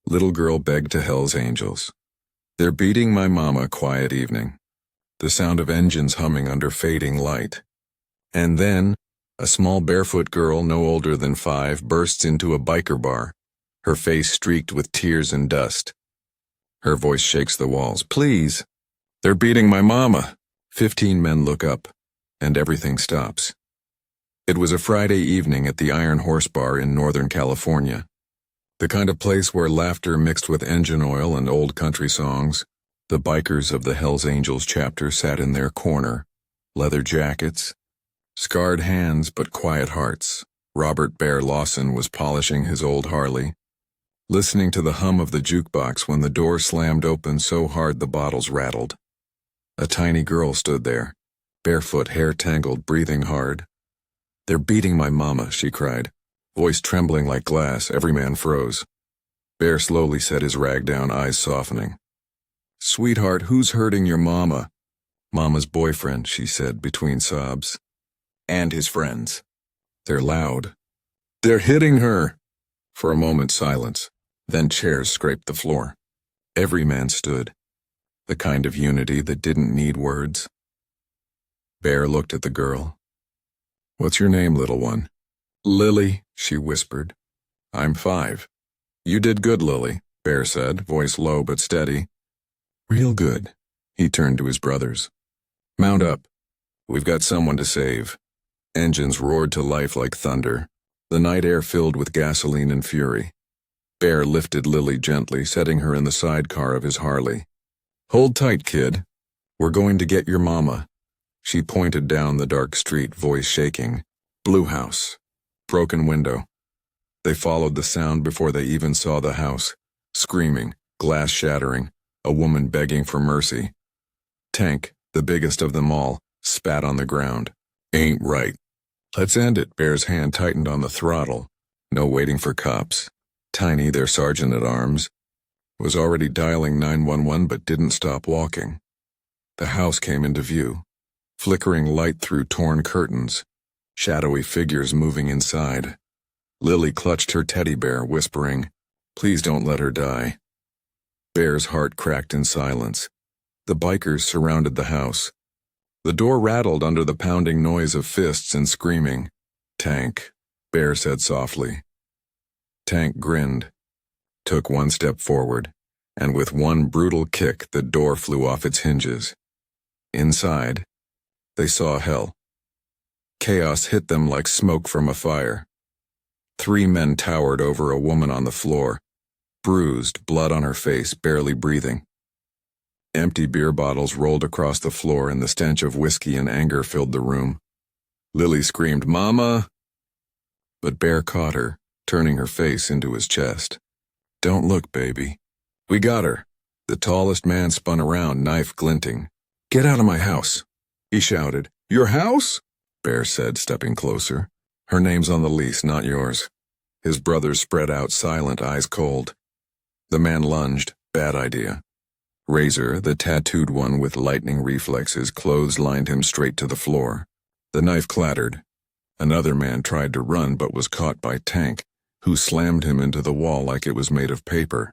Little girl begged to hell's angels. They're beating my mama, quiet evening. The sound of engines humming under fading light. And then, a small barefoot girl no older than 5 bursts into a biker bar, her face streaked with tears and dust. Her voice shakes the walls. Please. They're beating my mama. 15 men look up, and everything stops. It was a Friday evening at the Iron Horse Bar in Northern California. The kind of place where laughter mixed with engine oil and old country songs. The bikers of the Hells Angels chapter sat in their corner, leather jackets, scarred hands but quiet hearts. Robert Bear Lawson was polishing his old Harley, listening to the hum of the jukebox when the door slammed open so hard the bottles rattled. A tiny girl stood there, barefoot, hair tangled, breathing hard. They're beating my mama, she cried, voice trembling like glass. Every man froze. Bear slowly set his rag down, eyes softening. Sweetheart, who's hurting your mama? Mama's boyfriend, she said between sobs. And his friends. They're loud. They're hitting her. For a moment, silence. Then chairs scraped the floor. Every man stood. The kind of unity that didn't need words. Bear looked at the girl. What's your name, little one? Lily, she whispered. I'm 5. You did good, Lily, Bear said, voice low but steady. Real good. He turned to his brothers. Mount up. We've got someone to save. Engines roared to life like thunder, the night air filled with gasoline and fury. Bear lifted Lily gently, setting her in the sidecar of his Harley. Hold tight, kid. We're going to get your mama. She pointed down the dark street, voice shaking. Blue house. Broken window. They followed the sound before they even saw the house. Screaming, glass shattering, a woman begging for mercy. Tank, the biggest of them all, spat on the ground. Ain't right. Let's end it. Bear's hand tightened on the throttle. No waiting for cops. Tiny, their sergeant-at-arms, was already dialing 911 but didn't stop walking. The house came into view, flickering light through torn curtains, shadowy figures moving inside. Lily clutched her teddy bear, whispering, Please don't let her die. Bear's heart cracked in silence. The bikers surrounded the house. The door rattled under the pounding noise of fists and screaming. Tank, Bear said softly. Tank grinned, took one step forward, and with one brutal kick the door flew off its hinges. Inside, they saw hell. Chaos hit them like smoke from a fire. 3 men towered over a woman on the floor, bruised, blood on her face, barely breathing. Empty beer bottles rolled across the floor and the stench of whiskey and anger filled the room. Lily screamed, Mama! But Bear caught her, turning her face into his chest. Don't look, baby. We got her. The tallest man spun around, knife glinting. Get out of my house, he shouted. Your house? Bear said, stepping closer. Her name's on the lease, not yours. His brothers spread out, silent, eyes cold. The man lunged. Bad idea. Razor, the tattooed one with lightning reflexes, clotheslined him straight to the floor. The knife clattered. Another man tried to run but was caught by Tank, who slammed him into the wall like it was made of paper.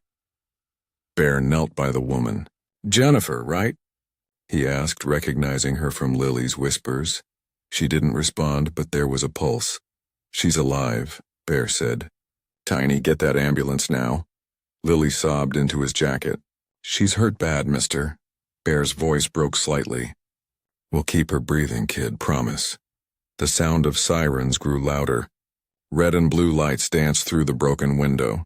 Bear knelt by the woman. Jennifer, right? He asked, recognizing her from Lily's whispers. She didn't respond, but there was a pulse. She's alive, Bear said. Tiny, get that ambulance now. Lily sobbed into his jacket. She's hurt bad, mister. Bear's voice broke slightly. We'll keep her breathing, kid, promise. The sound of sirens grew louder. Red and blue lights danced through the broken window.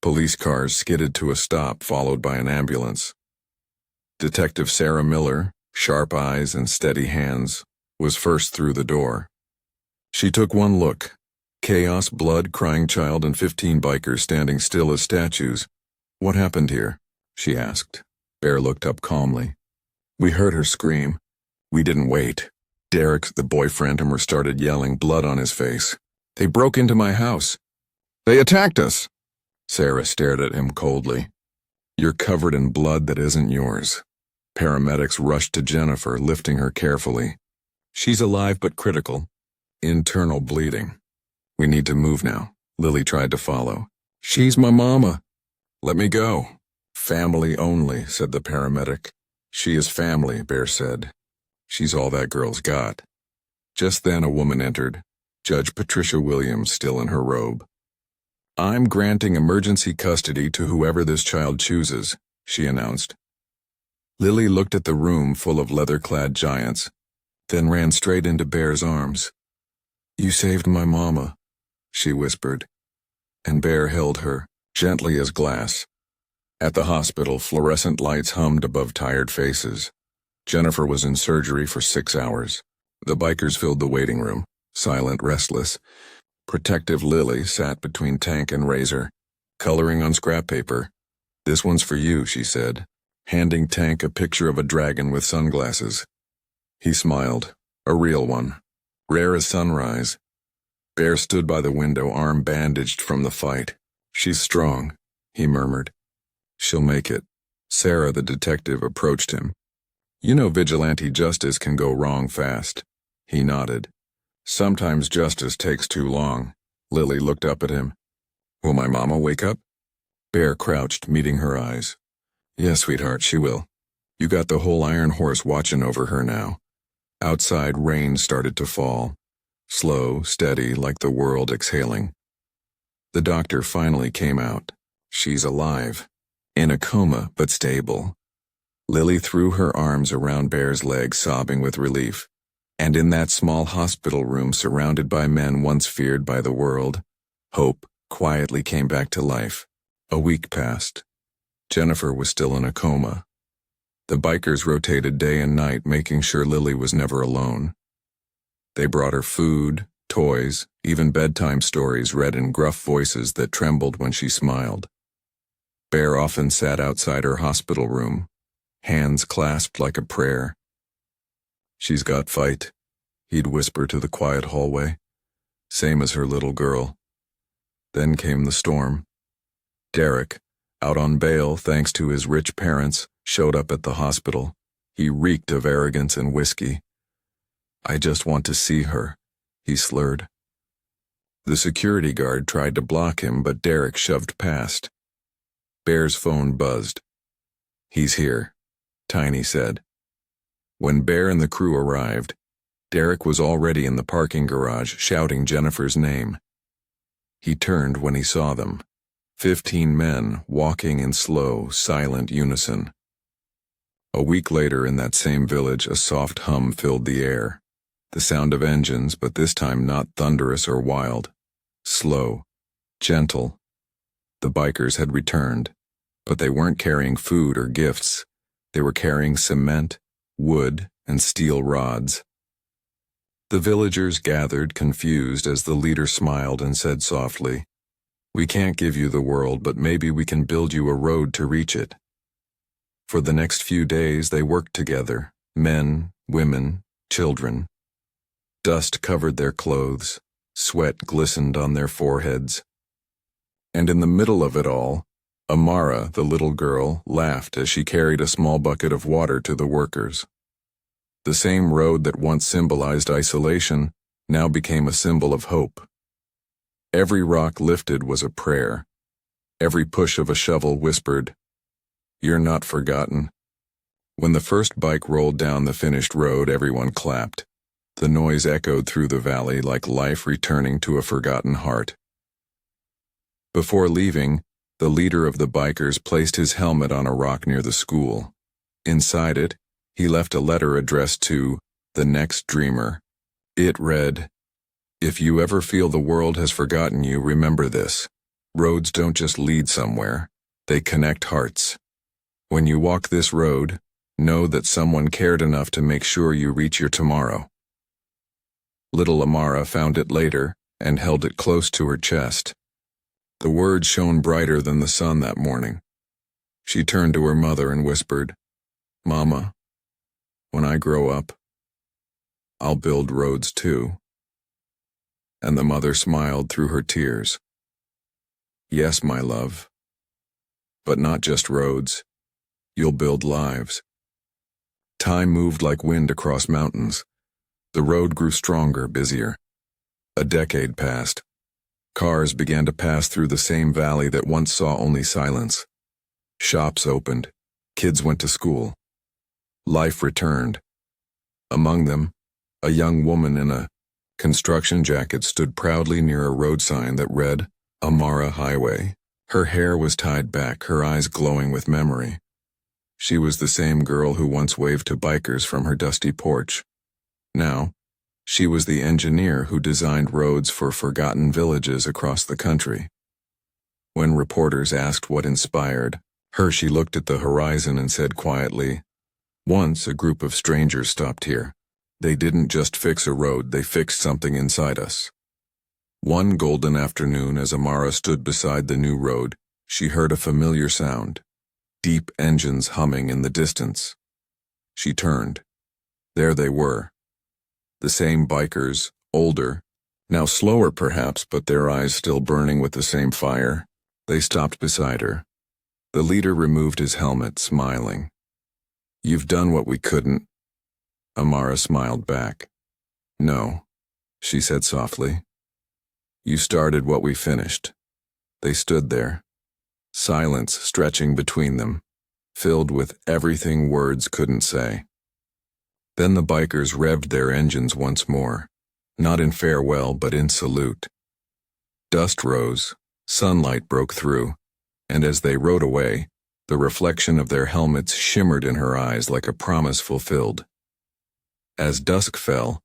Police cars skidded to a stop, followed by an ambulance. Detective Sarah Miller, sharp eyes and steady hands, was first through the door. She took one look. Chaos, blood, crying child, and 15 bikers standing still as statues. What happened here? She asked. Bear looked up calmly. We heard her scream. We didn't wait. Derek, the boyfriend, started yelling, blood on his face. They broke into my house. They attacked us. Sarah stared at him coldly. You're covered in blood that isn't yours. Paramedics rushed to Jennifer, lifting her carefully. She's alive but critical. Internal bleeding. We need to move now. Lily tried to follow. She's my mama. "Let me go." "Family only," said the paramedic. "She is family," Bear said. "She's all that girl's got." Just then a woman entered, Judge Patricia Williams still in her robe. "I'm granting emergency custody to whoever this child chooses," she announced. Lily looked at the room full of leather-clad giants, then ran straight into Bear's arms. "You saved my mama," she whispered, and Bear held her, gently as glass. At the hospital, fluorescent lights hummed above tired faces. Jennifer was in surgery for 6 hours. The bikers filled the waiting room, silent, restless. Protective Lily sat between Tank and Razor, coloring on scrap paper. "This one's for you," she said, handing Tank a picture of a dragon with sunglasses. He smiled, a real one, rare as sunrise. Bear stood by the window, arm bandaged from the fight. "She's strong," he murmured. "She'll make it." Sarah, the detective, approached him. "You know vigilante justice can go wrong fast." He nodded. "Sometimes justice takes too long." Lily looked up at him. "Will my mama wake up?" Bear crouched, meeting her eyes. "Yes, sweetheart, she will. You got the whole Iron Horse watching over her now." Outside, rain started to fall. Slow, steady, like the world exhaling. The doctor finally came out. "She's alive. In a coma, but stable." Lily threw her arms around Bear's legs, sobbing with relief. And in that small hospital room, surrounded by men once feared by the world, hope quietly came back to life. A week passed. Jennifer was still in a coma. The bikers rotated day and night, making sure Lily was never alone. They brought her food, toys, even bedtime stories read in gruff voices that trembled when she smiled. Bear often sat outside her hospital room, hands clasped like a prayer. "She's got fight," he'd whisper to the quiet hallway. "Same as her little girl." Then came the storm. Derek, out on bail thanks to his rich parents, showed up at the hospital. He reeked of arrogance and whiskey. "I just want to see her," he slurred. The security guard tried to block him, but Derek shoved past. Bear's phone buzzed. "He's here," Tiny said. When Bear and the crew arrived, Derek was already in the parking garage, shouting Jennifer's name. He turned when he saw them. 15 men, walking in slow, silent unison. A week later, in that same village, a soft hum filled the air. The sound of engines, but this time not thunderous or wild. Slow, gentle. The bikers had returned, but they weren't carrying food or gifts. They were carrying cement, wood, and steel rods. The villagers gathered, confused, as the leader smiled and said softly, "We can't give you the world, but maybe we can build you a road to reach it." For the next few days they worked together, men, women, children. Dust covered their clothes, sweat glistened on their foreheads. And in the middle of it all, Amara, the little girl, laughed as she carried a small bucket of water to the workers. The same road that once symbolized isolation now became a symbol of hope. Every rock lifted was a prayer. Every push of a shovel whispered, "You're not forgotten." When the first bike rolled down the finished road, everyone clapped. The noise echoed through the valley like life returning to a forgotten heart. Before leaving, the leader of the bikers placed his helmet on a rock near the school. Inside it, he left a letter addressed to the next dreamer. It read, "If you ever feel the world has forgotten you, remember this. Roads don't just lead somewhere, they connect hearts. When you walk this road, know that someone cared enough to make sure you reach your tomorrow." Little Amara found it later and held it close to her chest. The words shone brighter than the sun that morning. She turned to her mother and whispered, "Mama, when I grow up, I'll build roads too." And the mother smiled through her tears. "Yes, my love. But not just roads. You'll build lives." Time moved like wind across mountains. The road grew stronger, busier. A decade passed. Cars began to pass through the same valley that once saw only silence. Shops opened. Kids went to school. Life returned. Among them, a young woman in a construction jacket stood proudly near a road sign that read, Amara Highway. Her hair was tied back, her eyes glowing with memory. She was the same girl who once waved to bikers from her dusty porch. Now, she was the engineer who designed roads for forgotten villages across the country. When reporters asked what inspired her, she looked at the horizon and said quietly, "Once a group of strangers stopped here. They didn't just fix a road, they fixed something inside us." One golden afternoon, as Amara stood beside the new road, she heard a familiar sound, deep engines humming in the distance. She turned. There they were. The same bikers, older, now slower perhaps, but their eyes still burning with the same fire. They stopped beside her. The leader removed his helmet, smiling. "You've done what we couldn't." Amara smiled back. "No," she said softly. "You started what we finished." They stood there, silence stretching between them, filled with everything words couldn't say. Then the bikers revved their engines once more, not in farewell but in salute. Dust rose, sunlight broke through, and as they rode away, the reflection of their helmets shimmered in her eyes like a promise fulfilled. As dusk fell,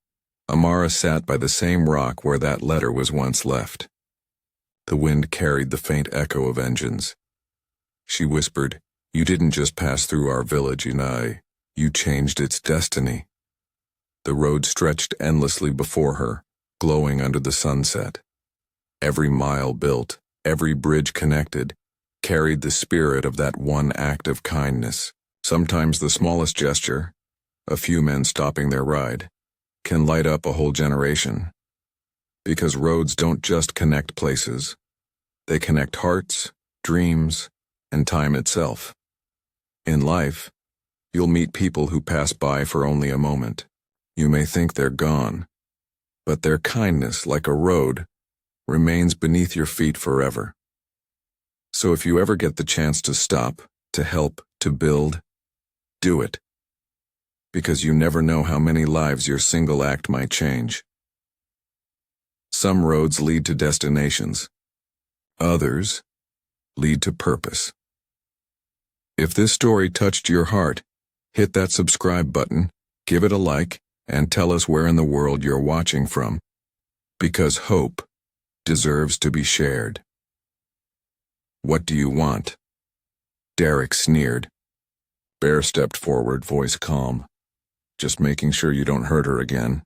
Amara sat by the same rock where that letter was once left. The wind carried the faint echo of engines. She whispered, "You didn't just pass through our village, you changed its destiny." The road stretched endlessly before her, glowing under the sunset. Every mile built, every bridge connected, carried the spirit of that one act of kindness. Sometimes the smallest gesture, a few men stopping their ride, can light up a whole generation. Because roads don't just connect places. They connect hearts, dreams, and time itself. In life, you'll meet people who pass by for only a moment. You may think they're gone, but their kindness, like a road, remains beneath your feet forever. So if you ever get the chance to stop, to help, to build, do it. Because you never know how many lives your single act might change. Some roads lead to destinations. Others lead to purpose. If this story touched your heart, hit that subscribe button, give it a like, and tell us where in the world you're watching from. Because hope deserves to be shared. "What do you want?" Derek sneered. Bear stepped forward, voice calm. "Just making sure you don't hurt her again."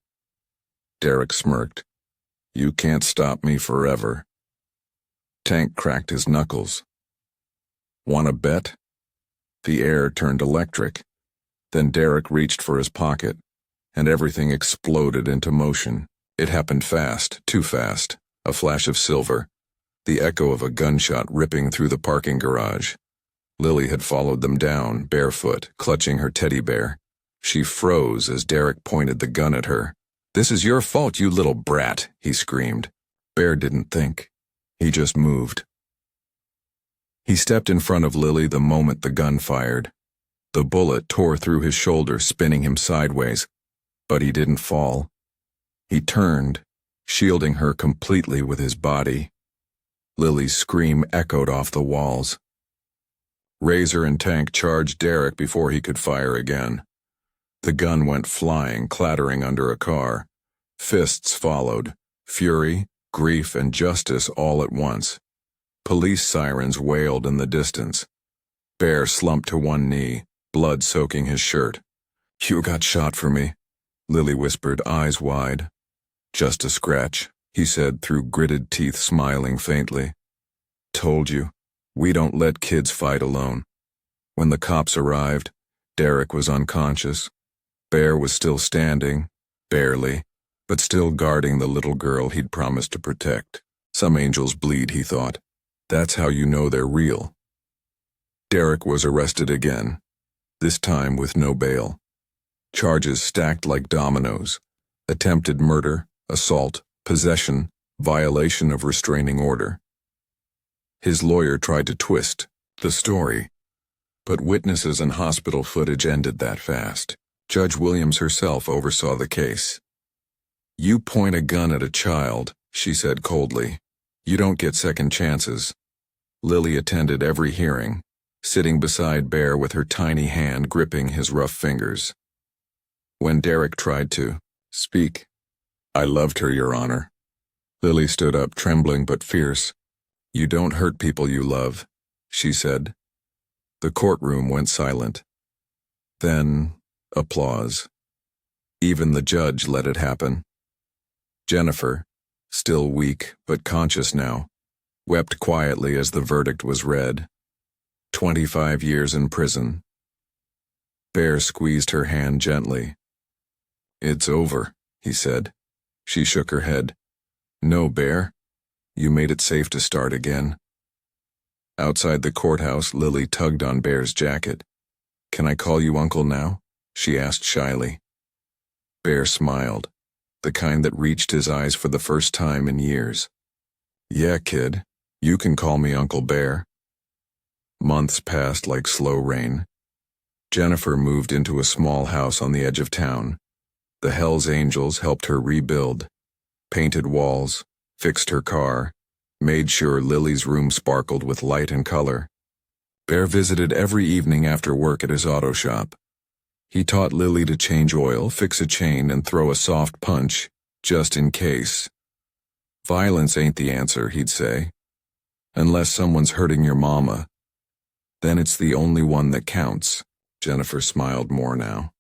Derek smirked. "You can't stop me forever." Tank cracked his knuckles. "Want a bet?" The air turned electric. Then Derek reached for his pocket, and everything exploded into motion. It happened fast, too fast. A flash of silver, the echo of a gunshot ripping through the parking garage. Lily had followed them down, barefoot, clutching her teddy bear. She froze as Derek pointed the gun at her. "This is your fault, you little brat," he screamed. Bear didn't think. He just moved. He stepped in front of Lily the moment the gun fired. The bullet tore through his shoulder, spinning him sideways. But he didn't fall. He turned, shielding her completely with his body. Lily's scream echoed off the walls. Razor and Tank charged Derek before he could fire again. The gun went flying, clattering under a car. Fists followed, fury, grief, and justice all at once. Police sirens wailed in the distance. Bear slumped to one knee, blood soaking his shirt. "You got shot for me," Lily whispered, eyes wide. "Just a scratch," he said through gritted teeth, smiling faintly. "Told you, we don't let kids fight alone." When the cops arrived, Derek was unconscious. Bear was still standing, barely, but still guarding the little girl he'd promised to protect. Some angels bleed, he thought. That's how you know they're real. Derek was arrested again, this time with no bail. Charges stacked like dominoes: attempted murder, assault, possession, violation of restraining order. His lawyer tried to twist the story, But witnesses and hospital footage ended that fast. Judge Williams herself oversaw the case. "You point a gun at a child," she said coldly. "You don't get second chances." Lily attended every hearing, sitting beside Bear with her tiny hand gripping his rough fingers. When Derek tried to speak, "I loved her, Your Honor." Lily stood up, trembling but fierce. "You don't hurt people you love," she said. The courtroom went silent. Then, applause. Even the judge let it happen. Jennifer, still weak but conscious now, wept quietly as the verdict was read. 25 years in prison. Bear squeezed her hand gently. "It's over," he said. She shook her head. "No, Bear. You made it safe to start again." Outside the courthouse, Lily tugged on Bear's jacket. "Can I call you Uncle now?" she asked shyly. Bear smiled, the kind that reached his eyes for the first time in years. "Yeah, kid, you can call me Uncle Bear." Months passed like slow rain. Jennifer moved into a small house on the edge of town. The hellsangels helped her rebuild, painted walls, fixed her car, made sure Lily's room sparkled with light and color. Bear visited every evening after work at his auto shop. He taught Lily to change oil, fix a chain, and throw a soft punch, just in case. "Violence ain't the answer," he'd say. "Unless someone's hurting your mama. Then it's the only one that counts." Jennifer smiled more now.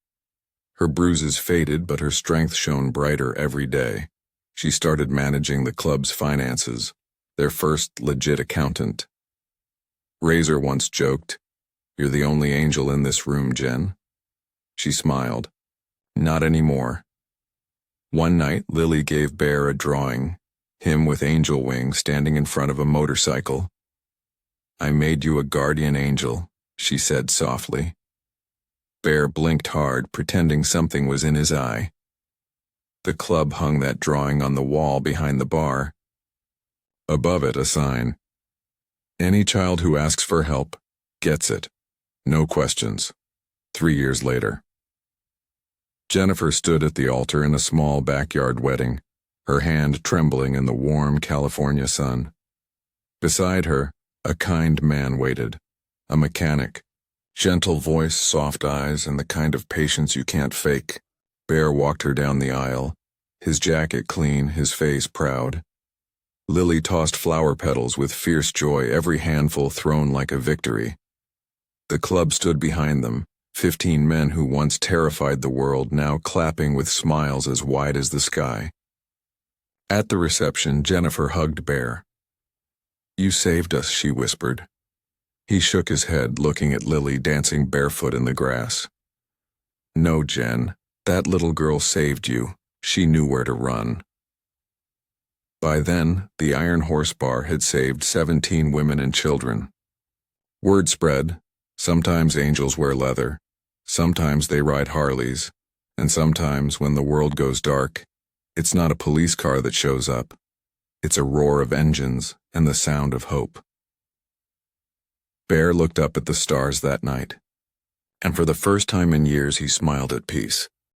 Her bruises faded, but her strength shone brighter every day. She started managing the club's finances, their first legit accountant. Razor once joked, "You're the only angel in this room, Jen." She smiled. Not anymore. One night, Lily gave Bear a drawing, him with angel wings standing in front of a motorcycle. "I made you a guardian angel," she said softly. Bear blinked hard, pretending something was in his eye. The club hung that drawing on the wall behind the bar. Above it, a sign. "Any child who asks for help gets it. No questions." 3 years later. Jennifer stood at the altar in a small backyard wedding, her hand trembling in the warm California sun. Beside her, a kind man waited, a mechanic. Gentle voice, soft eyes, and the kind of patience you can't fake. Bear walked her down the aisle, his jacket clean, his face proud. Lily tossed flower petals with fierce joy, every handful thrown like a victory. The club stood behind them, 15 men who once terrified the world, now clapping with smiles as wide as the sky. At the reception, Jennifer hugged Bear. "You saved us," she whispered. He shook his head, looking at Lily dancing barefoot in the grass. "No, Jen, that little girl saved you. She knew where to run." By then, the Iron Horse Bar had saved 17 women and children. Word spread. Sometimes angels wear leather, sometimes they ride Harleys, and sometimes, when the world goes dark, it's not a police car that shows up. It's a roar of engines and the sound of hope. Bear looked up at the stars that night, and for the first time in years he smiled at peace.